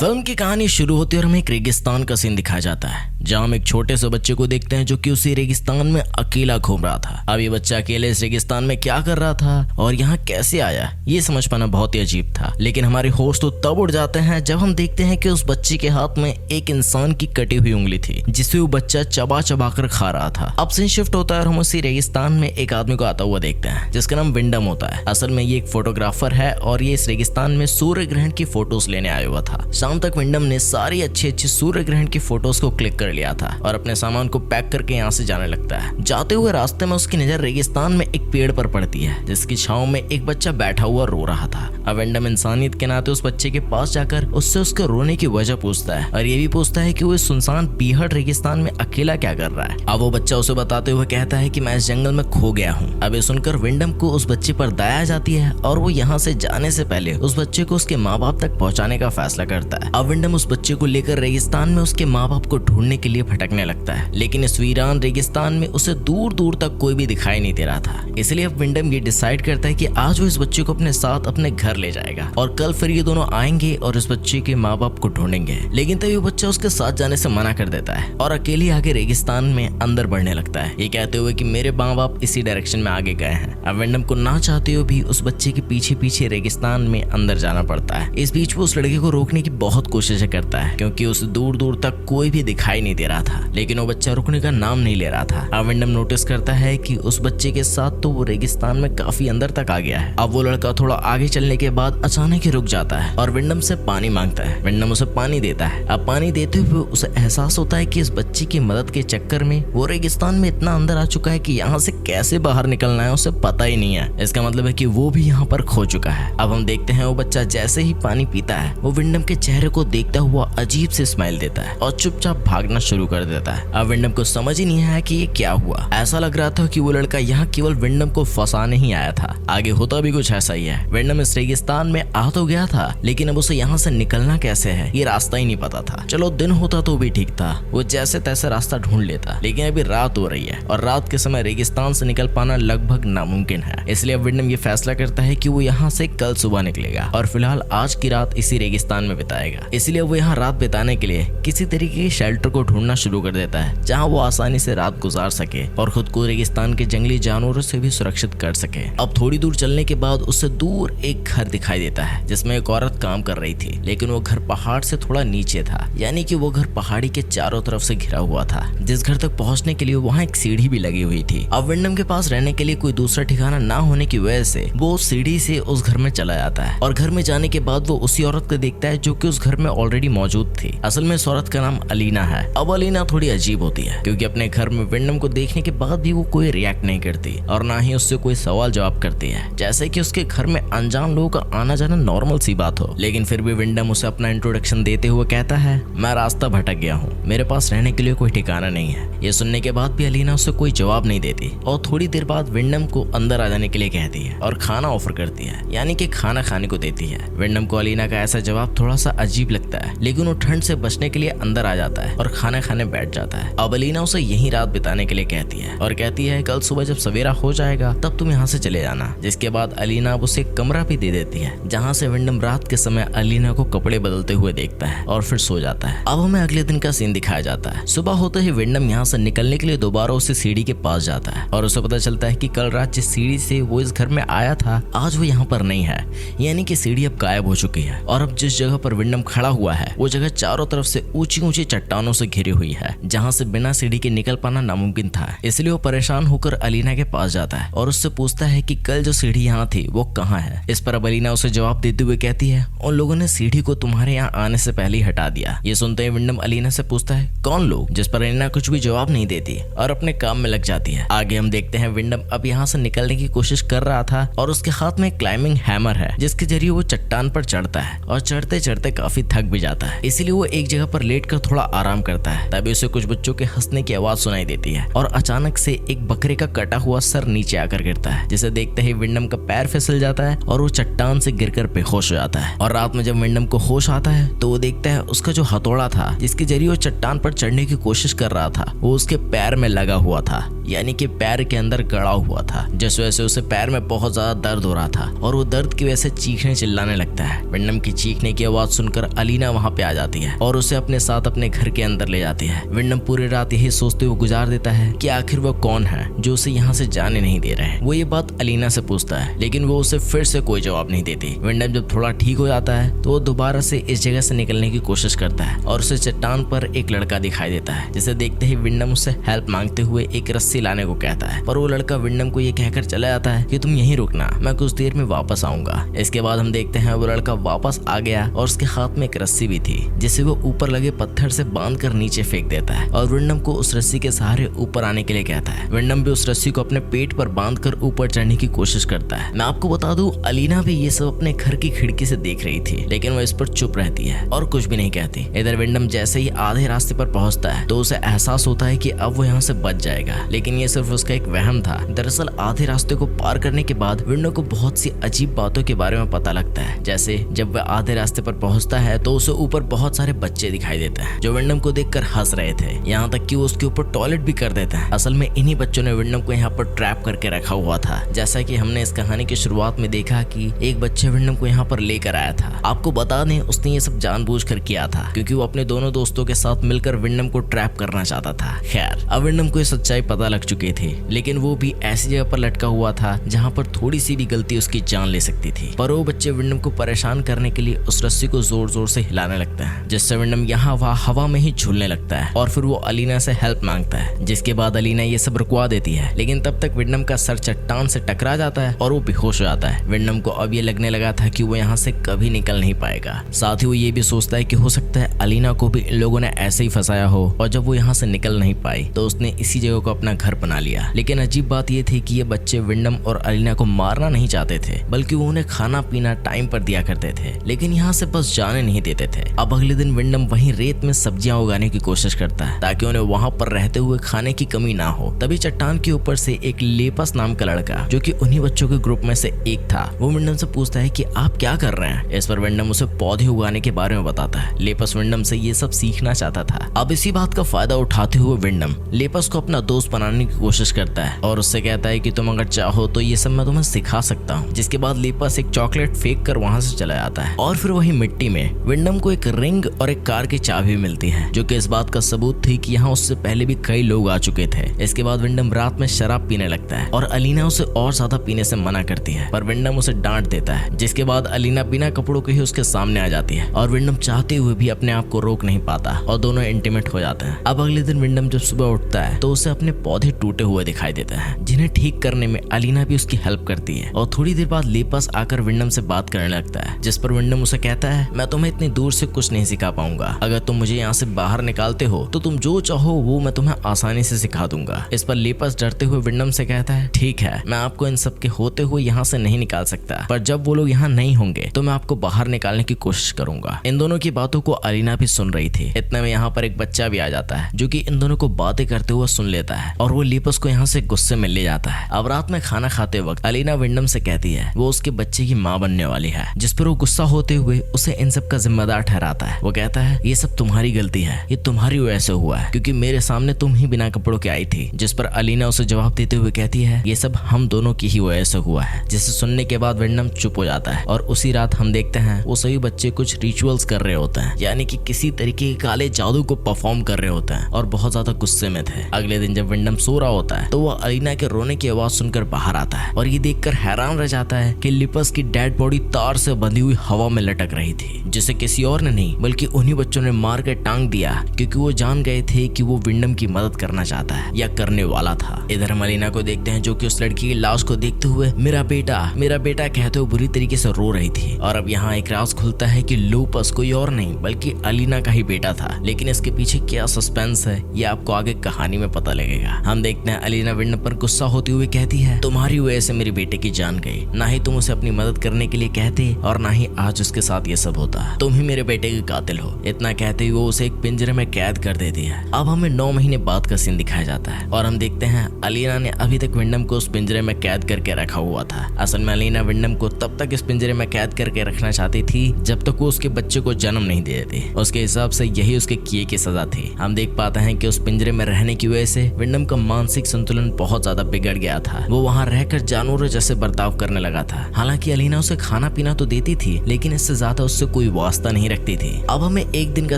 Film की कहानी शुरू होती है और हमें एक रेगिस्तान का सीन दिखाया जाता है जहां हम एक छोटे से बच्चे को देखते हैं जो कि उसी रेगिस्तान में अकेला घूम रहा था। अब ये बच्चा अकेले इस रेगिस्तान में क्या कर रहा था और यहाँ कैसे आया, ये समझ पाना बहुत ही अजीब था। लेकिन हमारे होश तो तब उड़ जाते हैं जब हम देखते हैं कि उस बच्चे के हाथ में एक इंसान की कटी हुई उंगली थी जिसे वो बच्चा चबा चबा कर खा रहा था। अब सीन शिफ्ट होता है और हम उसी रेगिस्तान में एक आदमी को आता हुआ देखते हैं जिसका नाम विंडम होता है। असल में ये एक फोटोग्राफर है और ये इस रेगिस्तान में सूर्य ग्रहण की फोटोज लेने आया हुआ था। शाम तक विंडम ने सारी अच्छी सूर्य ग्रहण की फोटोज को क्लिक कर लिया था और अपने सामान को पैक करके यहाँ से जाने लगता है। जाते हुए रास्ते में उसकी नजर रेगिस्तान में एक पेड़ पर पड़ती है जिसकी छांव में एक बच्चा बैठा हुआ रो रहा था। अब विंडम इंसानियत के नाते उस बच्चे के पास जाकर उससे उसके रोने की वजह पूछता है और ये भी पूछता है कि वो इस सुनसान बीहड़ रेगिस्तान में अकेला क्या कर रहा है। अब वो बच्चा उसे बताते हुए कहता है कि मैं इस जंगल में खो गया हूँ। अब ये सुनकर विंडम को उस बच्चे पर दया आ जाती है और वो यहाँ से जाने से पहले उस बच्चे को उसके माँ बाप तक पहुँचाने का फैसला करता है। अब विंडम उस बच्चे को लेकर रेगिस्तान में उसके माँ बाप को ढूंढने के लिए भटकने लगता है, लेकिन इस वीरान रेगिस्तान में उसे दूर दूर तक कोई भी दिखाई नहीं दे रहा था। इसलिए अब विंडम ये डिसाइड करता है कि आज वो इस बच्चे को अपने साथ अपने घर ले जाएगा और कल फिर ये दोनों आएंगे और इस बच्चे के माँ बाप को ढूंढेंगे। लेकिन तभी वो बच्चा उसके साथ जाने से मना कर देता है और अकेले आगे रेगिस्तान में अंदर बढ़ने लगता है, ये कहते हुए कि मेरे माँ बाप इसी डायरेक्शन में आगे गए हैं। अब विंडम को ना चाहते हुए भी उस बच्चे के पीछे पीछे रेगिस्तान में अंदर जाना पड़ता है। इस बीच वो उस लड़के को रोकने की बहुत कोशिशें करता है क्योंकि उसे दूर दूर तक कोई भी दिखाई नहीं दे रहा था, लेकिन वो बच्चा रुकने का नाम नहीं ले रहा था। अब विंडम नोटिस करता है कि उस बच्चे के साथ तो वो रेगिस्तान में काफी अंदर तक आ गया है। अब वो लड़का थोड़ा आगे चलने के बाद अचानक ही रुक जाता है और विंडम से पानी मांगता है। विंडम उसे पानी देता है। अब पानी देते हुए उसे एहसास होता है कि इस बच्चे की मदद के चक्कर में वो रेगिस्तान में इतना अंदर आ चुका है कि यहाँ से कैसे बाहर निकलना है उसे पता ही नहीं है। इसका मतलब है कि वो भी यहाँ पर खो चुका है। अब हम देखते हैं वो बच्चा जैसे ही पानी पीता है वो विंडम के चेहरे को देखता हुआ अजीब से स्माइल देता है और चुपचाप भागना शुरू कर देता है। अब विंडम को समझ ही नहीं आया कि ये क्या हुआ। ऐसा लग रहा था कि वो लड़का यहाँ केवल विंडम को फंसाने ही आया था। आगे होता भी कुछ ऐसा ही है। विंडम इस रेगिस्तान में आ तो गया था लेकिन अब उसे यहाँ से निकलना कैसे है ये रास्ता ही नहीं पता था। चलो दिन होता तो भी ठीक था, वो जैसे तैसे रास्ता ढूंढ लेता, लेकिन अभी रात हो रही है और रात के समय रेगिस्तान से निकल पाना लगभग नामुमकिन है। इसलिए अब विंडम ये फैसला करता है कि वो यहाँ से कल सुबह निकलेगा और फिलहाल आज की रात इसी रेगिस्तान में बिताएगा। इसलिए वो यहाँ रात बिताने के लिए किसी तरीके के शेल्टर को ढूंढना शुरू कर देता है जहाँ वो आसानी से रात गुजार सके और खुद को रेगिस्तान के जंगली जानवरों से भी सुरक्षित कर सके। अब थोड़ी दूर चलने के बाद उससे दूर एक घर दिखाई देता है जिसमें एक औरत काम कर रही थी, लेकिन वो घर पहाड़ से थोड़ा नीचे था, यानी कि वो घर पहाड़ी के चारों तरफ से घिरा हुआ था। जिस घर तक पहुंचने के लिए वहाँ एक सीढ़ी भी लगी हुई थी। अब विंडम के पास रहने के लिए कोई दूसरा ठिकाना ना होने की वजह से वो उस सीढ़ी से उस घर में चला जाता है और घर में जाने के बाद वो उसी औरत को देखता है जो कि उस घर में ऑलरेडी मौजूद थी। असल में इस औरत का नाम अलीना है। अब अलीना थोड़ी अजीब होती है क्योंकि अपने घर में विंडम को देखने के बाद भी वो कोई रिएक्ट नहीं करती और ना ही उससे कोई सवाल जवाब करती है, जैसे कि उसके घर में अनजान लोगों का आना जाना नॉर्मल सी बात हो। लेकिन फिर भी विंडम उसे अपना इंट्रोडक्शन देते हुए कहता है, मैं रास्ता भटक गया हूँ, मेरे पास रहने के लिए कोई ठिकाना नहीं है। ये सुनने के बाद भी अलीना उसे कोई जवाब नहीं देती और थोड़ी देर बाद विंडम को अंदर आ जाने के लिए कहती है और खाना ऑफर करती है, यानी कि खाना खाने को देती है। विंडम को अलीना का ऐसा जवाब थोड़ा सा अजीब लगता है, लेकिन वो ठंड से बचने के लिए अंदर आ जाता है और खाना खाने बैठ जाता है। अब अलीना उसे यहीं रात बिताने के लिए कहती है और कहती है कल सुबह जब सवेरा हो जाएगा तब तुम यहाँ से चले जाना। जिसके बाद अलीना उसे एक कमरा भी दे देती है जहाँ से विंडम रात के समय अलीना को कपड़े बदलते हुए देखता है और फिर सो जाता है। अब हमें अगले दिन का सीन दिखाया जाता है। सुबह होते ही विंडम यहाँ से निकलने के लिए दोबारा उसी सीढ़ी के पास जाता है और उसे पता चलता है कि कल रात जिस सीढ़ी से वो इस घर में आया था आज वो यहाँ पर नहीं है, यानी कि सीढ़ी अब गायब हो चुकी है और अब जिस जगह पर विंडम खड़ा हुआ है वो जगह चारों तरफ से ऊंची ऊंची चट्टानों से घिरी हुई है जहाँ से बिना सीढ़ी के निकल पाना नामुमकिन था। इसलिए वो परेशान होकर अलीना के पास जाता है और उससे पूछता है कि कल जो सीढ़ी यहाँ थी वो कहाँ है। इस पर अब अलीना उसे जवाब देते हुए कहती है, उन लोगों ने सीढ़ी को तुम्हारे यहाँ आने से पहले ही हटा दिया। ये सुनते ही विंडम अलीना से पूछता है कौन लोग, जिस पर अलीना कुछ भी जवाब नहीं देती और अपने काम में लग जाती है। आगे हम देखते हैं विंडम अब यहाँ से निकलने की कोशिश कर रहा था और उसके हाथ में क्लाइंबिंग हैमर है जिसके जरिए वो चट्टान पर चढ़ता है और चढ़ते चढ़ते काफी थक भी जाता है। इसीलिए वो एक जगह पर लेट कर थोड़ा आराम करता है। तभी उसे कुछ बच्चों के हंसने की आवाज सुनाई देती है और अचानक से एक बकरे का कटा हुआ सर नीचे आकर गिरता है, जिसे देखते ही विंडम का पैर फिसल जाता है और वो चट्टान से गिरकर बेहोश हो जाता है। और रात में जब विंडम को होश आता है तो वो देखता है उसका जो हथौड़ा था जिसके जरिए वो चट्टान पर चढ़ने की कोशिश कर रहा था वो वो उसके पैर में लगा हुआ था, यानी कि पैर के अंदर गड़ा हुआ था, जिस वजह से उसे पैर में बहुत ज्यादा दर्द हो रहा था और वो दर्द की वजह से चीखने चिल्लाने लगता है। विंडम की चीखने की आवाज सुनकर अलीना वहाँ पे आ जाती है और उसे अपने साथ अपने घर के अंदर ले जाती है। विंडम पूरी रात यही सोचते हुए गुजार देता है कि आखिर वो कौन है जो उसे यहाँ से जाने नहीं दे रहे हैं। वो ये बात अलीना से पूछता है, लेकिन वो उसे फिर से कोई जवाब नहीं देती। विंडम जब थोड़ा ठीक हो जाता है तो वो दोबारा से इस जगह से निकलने की कोशिश करता है और उसे चट्टान पर एक लड़का दिखाई देता है, जिसे देखते ही विंडम उससे हेल्प मांगते हुए एक रस्सी लाने को कहता है, पर वो लड़का विंडम को ये कहकर चला जाता है कि तुम यहीं रुकना, मैं कुछ देर में वापस आऊंगा। इसके बाद हम देखते हैं वो लड़का वापस आ गया और उसके हाथ में एक रस्सी भी थी, जिसे वो ऊपर लगे पत्थर से बांधकर नीचे फेंक देता है और विंडम को उस रस्सी के सहारे ऊपर आने के लिए कहता है। विंडम भी उस रस्सी को अपने पेट पर बांधकर ऊपर चढ़ने की कोशिश करता है। मैं आपको बता दूं, अलीना भी ये सब अपने घर की खिड़की से देख रही थी, लेकिन वो इस पर चुप रहती है और कुछ भी नहीं कहती। इधर विंडम जैसे ही आधे रास्ते पर पहुंचता है तो उसे एहसास होता है कि अब वो यहाँ से बच जाएगा, लेकिन ये सिर्फ उसका एक वहम था। दरअसल आधे रास्ते को पार करने के बाद विंडम को बहुत सी अजीब बातों के बारे में पता लगता है। जैसे जब वह आधे रास्ते पर पहुंचता है तो उसे ऊपर बहुत सारे बच्चे दिखाई देते हैं जो विंडम को देखकर हंस रहे थे, यहाँ तक कि वो उसके ऊपर टॉयलेट भी कर देते हैं। असल में इन्हीं बच्चों ने विंडम को यहाँ पर ट्रैप करके रखा हुआ था। जैसा कि हमने इस कहानी की शुरुआत में देखा कि एक बच्चे विंडम को यहाँ पर लेकर आया था। आपको बता दें, उसने ये सब जानबूझकर किया था क्योंकि वो अपने दोनों दोस्तों के साथ मिलकर विंडम को ट्रैप करना चाहता था। खैर, अब विंडम को ये सच्चाई पता लग चुकी थी, लेकिन वो भी ऐसी जगह पर लटका हुआ था जहाँ पर थोड़ी सी भी गलती उसकी जान ले सकती थी। पर वो बच्चे विंडम को परेशान करने के लिए उस रस्सी को जोर जोर से हिलाने लगता है, जिससे विंडम यहाँ वहाँ हवा में ही झूलने लगता है और फिर वो अलीना से हेल्प मांगता है, जिसके बाद अलीना ये सब रुकवा देती है। लेकिन तब तक विंडम का सर चट्टान से टकरा जाता है और वो बेहोश हो जाता है। विंडम को अब ये लगने लगा था कि वो यहाँ से कभी निकल नहीं पाएगा। साथ ही वो ये भी सोचता है कि हो सकता है अलीना को भी इन लोगों ने ऐसे ही फंसाया हो और जब वो यहाँ से निकल नहीं पाई तो उसने इसी जगह को अपना घर बना लिया। लेकिन अजीब बात ये थी कि ये बच्चे विंडम और अलीना को मारना नहीं चाहते थे, बल्कि वो उन्हें खाना पीना टाइम पर दिया करते थे, लेकिन यहाँ से बस जाने नहीं देते थे। अब अगले दिन विंडम वहीं रेत में सब्जियां उगाने की कोशिश करता है ताकि उन्हें वहाँ पर रहते हुए खाने की कमी ना हो। तभी चट्टान के ऊपर से एक लेपस नाम का लड़का, जो कि उन्हीं बच्चों के ग्रुप में से एक था, वो विंडम से पूछता है कि आप क्या कर रहे हैं। इस पर विंडम उसे पौधे उगाने के बारे में बताता है। लेपस विंडम से ये सब सीखना चाहता था। अब इसी बात का फायदा उठाते हुए विंडम लेपस को अपना दोस्त बनाने की कोशिश करता है और उससे कहता है कि तुम अगर चाहो तो ये सब मैं तुम्हें सिखा सकता हूँ। जिसके बाद लेपस एक चॉकलेट फेंक कर वहाँ से चला जाता है और फिर वही मिट्टी में विंडम को एक रिंग और एक कार की चाबी मिलती है, जो कि इस बात का सबूत थी कि यहाँ उससे पहले भी कई लोग आ चुके थे। इसके बाद विंडम रात में शराब पीने लगता है और अलीना उसे और ज्यादा पीने से मना करती है, पर विंडम उसे डांट देता है। जिसके बाद अलीना बिना कपड़ों के ही उसके सामने आ जाती है और विंडम चाहते हुए भी अपने आप को रोक नहीं पाता और दोनों इंटीमेट हो जाते हैं। अब अगले दिन विंडम जब सुबह उठता है तो उसे अपने पौधे टूटे हुए दिखाई देते हैं, जिन्हें ठीक करने में अलीना भी उसकी हेल्प करती है। और थोड़ी देर बाद लेपस आकर विंडम से बात करने लगता है, जिस पर विंडम उसे कहता है, मैं तुम्हें इतनी दूर से कुछ नहीं सिखा पाऊंगा। अगर तुम मुझे यहाँ से बाहर निकालते हो तो तुम जो चाहो वो मैं तुम्हें आसानी से सिखा दूंगा। इस पर लेपस डरते हुए विंडम से कहता है, ठीक है, मैं आपको इन सब के होते हुए यहाँ से नहीं निकाल सकता, पर जब वो लोग यहाँ नहीं होंगे तो मैं आपको बाहर निकालने की कोशिश करूंगा। इन दोनों की बातों को अलीना भी सुन रही थी। इतने में यहाँ पर एक बच्चा भी आ जाता है, जो कि इन दोनों को बातें करते हुए सुन लेता है और वो लेपस को यहाँ से गुस्से में ले जाता है। अब रात में खाना खाते वक्त अलीना विंडम से कहती है वो उसके बच्चे की माँ बनने वाली है, जिस पर वो गुस्सा होते हुए उसे इन सब का जिम्मेदार ठहराता है। वो कहता है, ये सब तुम्हारी गलती है, ये तुम्हारी वजह से हुआ है क्योंकि मेरे सामने तुम ही बिना कपड़ों के आई थी। जिस पर अलीना उसे जवाब देते हुए कहती है, ये सब हम दोनों की ही वजह से हुआ है। जिसे सुनने के बाद विंडम चुप हो जाता है और उसी रात हम देखते हैं वो सभी बच्चे कुछ रिचुअल्स कर रहे होते हैं, यानी कि किसी तरीके के काले जादू को परफॉर्म कर रहे होते हैं और बहुत ज्यादा गुस्से में थे। अगले दिन जब विंडम सो रहा होता है तो वो अलीना के रोने की आवाज सुनकर बाहर आता है और ये देखकर हैरान रह जाता है कि लिपस की डेड बॉडी तार से बंधी हुई हवा में लटक रही थी, जिसे किसी और ने नहीं बल्कि उन्हीं बच्चों ने मार कर टांग दिया, क्योंकि वो जान गए थे कि वो विंडम की मदद करना चाहता है या करने वाला था। इधर हम अलीना को देखते हैं जो कि उस लड़की की लाश को देखते हुए मेरा बेटा कहते हुए बुरी तरीके से रो रही थी। और अब यहाँ एक राज खुलता है कि लूपस कोई और नहीं बल्कि अलीना का ही बेटा था। लेकिन इसके पीछे क्या सस्पेंस है ये आपको आगे कहानी में पता लगेगा। हम देखते हैं अलीना विंडम पर गुस्सा होते हुए कहती है, तुम्हारी वजह से मेरे बेटे की जान गई, ना ही तुम उसे अपनी मदद करने के लिए कहते और ना ही आज उसके साथ ये सब होता, तुम ही मेरे बेटे के कातिल हो। इतना कहते हुए वो उसे एक पिंजरे में कैद कर देती है। अब हमें 9 महीने बाद का सीन दिखाया जाता है और हम देखते हैं अलीना ने अभी तक विंडम को उस पिंजरे में कैद करके रखा हुआ था। असल में अलीना विंडम को तब तक इस पिंजरे में कैद करके रखना चाहती थी जब तक वो उसके बच्चे को जन्म नहीं दे देती। उसके हिसाब से यही उसके किए की सजा थी। हम देख पाते हैं कि उस पिंजरे में रहने की वजह से विंडम का मानसिक संतुलन बहुत ज्यादा बिगड़ गया था। वो वहाँ रहकर जानवरों जैसे बर्ताव करने लगा था। हालांकि अलीना उसे खाना पीना तो देती थी, लेकिन इससे ज्यादा उससे कोई वास्ता नहीं रखती थी। अब हमें एक दिन का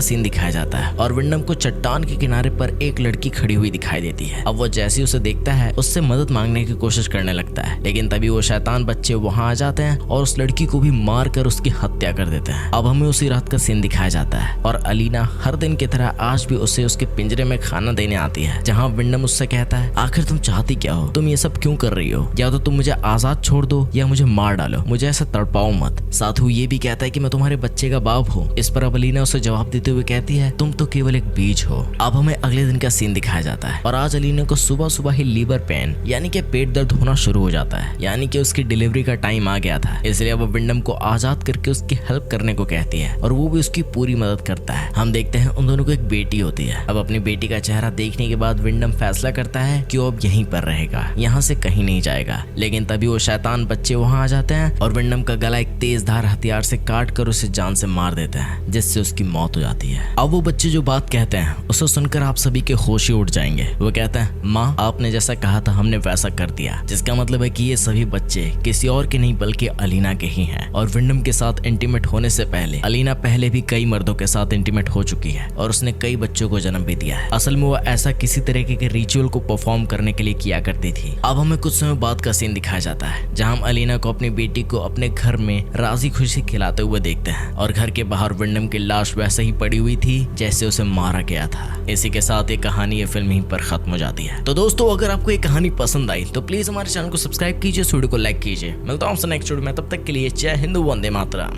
सीन दिखाया जाता है और विंडम को चट्टान के किनारे पर एक लड़की खड़ी हुई दिखाई देती है। अब वो जैसे ही उसे देखता है उससे मदद मांगने की कोशिश करने लगता है, लेकिन तभी वो शैतान बच्चे वहाँ आ जाते हैं और उस लड़की को भी मार कर उसकी हत्या कर देते हैं। अब हमें उसी रात का सीन दिखाया जाता है और अलीना हर दिन की तरह आज भी उसे उसके पिंजरे में खाना देने आती है, जहाँ विंडम उससे कहता है, आखिर तुम चाहती क्या हो? तुम ये सब क्यों कर रही हो? या तो तुम मुझे आजाद छोड़ दो या मुझे मार डालो, मुझे ऐसा तड़पाओ मत। साथ ही ये भी कहता है कि मैं तुम्हारे बच्चे का बाप हूँ। इस पर अब अलीना उसे जवाब देते हुए कहती है, तुम तो केवल एक बीज हो। अब हमें अगले दिन का सीन दिखाया जाता है और आज अलीना को सुबह सुबह ही लीवर पेन यानी कि पेट दर्द होना शुरू हो जाता है, यानी कि उसकी डिलीवरी का टाइम आ गया था। इसलिए वो विंडम को आजाद करके उसकी हेल्प करने को कहती है और वो भी उसकी पूरी मदद करता है। हम देखते हैं उन दोनों को एक बेटी होती है। अब अपनी बेटी का चेहरा देखने के बाद विंडम फैसला करता है कि वो अब यहीं पर रहेगा, यहाँ से कहीं नहीं जाएगा। लेकिन तभी वो शैतान बच्चे वहाँ आ जाते हैं और विंडम का गला एक तेज धार हथियार से काट कर उसे जान से मार देते हैं, जिससे उसकी मौत हो जाती है। अब वो बच्चे जो बात कहते हैं उसे सुनकर आप सभी के होश ही उड़ जाएंगे। वो कहते हैं, माँ आपने जैसा कहा था हमने वैसा कर दिया, जिसका मतलब है कि ये सभी बच्चे किसी और के नहीं बल्कि अलीना के ही हैं। और विंडम के साथ इंटीमेट होने से पहले अलीना पहले भी कई मर्दों के साथ इंटीमेट हो चुकी है और उसने कई बच्चों को जन्म भी दिया है। असल में वो ऐसा किसी तरीके के रिचुअल को परफॉर्म करने के लिए किया करती थी। अब हमें कुछ समय बाद का सीन दिखाया जाता है, जहाँ हम अलीना को अपनी बेटी को अपने घर में राजी खुशी खिलाते हुए देखते हैं और घर के बाहर विंडम की लाश वैसे ही पड़ी हुई थी जैसे उसे मारा गया था। इसी के साथ ये कहानी, ये फिल्म यहीं पर खत्म हो जाती है। तो दोस्तों, अगर आपको ये कहानी पसंद आई तो प्लीज हमारे चैनल को सब्सक्राइब कीजिए, वीडियो को लाइक कीजिए। मिलता हूँ आपसे नेक्स्ट वीडियो में, तब तक के लिए जय हिंद, वंदे मातरम।